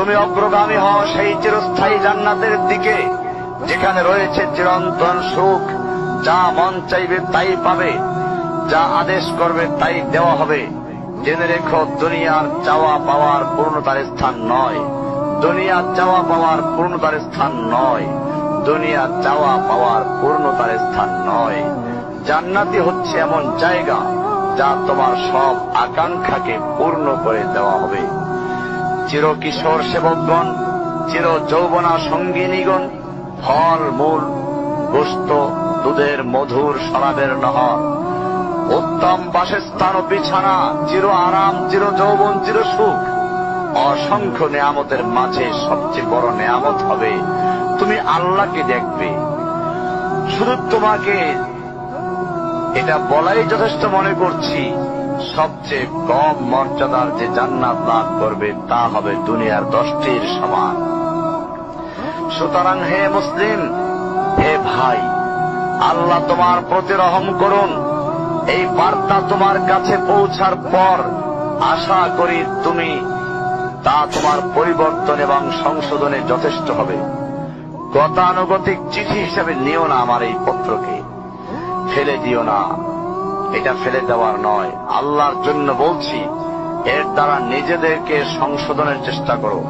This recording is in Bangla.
তুমি অগ্রগামী হও সেই চিরস্থায়ী জান্নাতের দিকে, যেখানে রয়েছে চিরন্তন সুখ। যা মন চাইবে তাই পাবে, যা আদেশ করবে তাই দেওয়া হবে। জেনে রেখো, দুনিয়ার চাওয়া পাওয়ার পূর্ণতার স্থান নয়, দুনিয়ার চাওয়া পাওয়ার পূর্ণতার স্থান নয়, দুনিয়ার চাওয়া পাওয়ার পূর্ণতার স্থান নয়। জান্নাতি হচ্ছে এমন জায়গা যা তোমার সব আকাঙ্ক্ষাকে পূর্ণ করে দেওয়া হবে। চির কিশোর সেবকগণ, চির যৌবনা সঙ্গিনীগণ, ফল মূল, গোশত, দুধের মধুর শরাবের নহর, উত্তম বাসস্থান ও বিছানা, চির আরাম, চির যৌবন, চির সুখ, অসংখ্য নেয়ামতের মাঝে সবচেয়ে বড় নেয়ামত হবে তুমি আল্লাহকে দেখবে। শুধু তোমাকে এটা বলাই যথেষ্ট মনে করছি, সবচেয়ে কম মর্যাদার যে জান্নাত লাভ করবে তা হবে দুনিয়ার 10টির সমান। সুতরাং হে মুসলিম, হে ভাই, আল্লাহ তোমার প্রতি রহম করুন। এই বার্তা তোমার কাছে পৌঁছার পর আশা করি তুমি তা তোমার পরিবর্তন এবং সংশোধনে যথেষ্ট হবে। গতানুগতিক চিঠি হিসেবে নিও না আমার এই পত্রকে, ফেলে দিও না। এটা ফেলে দেওয়ার নয়, আল্লাহর জন্য বলছি, এর দ্বারা নিজেদেরকে সংশোধনের চেষ্টা করো।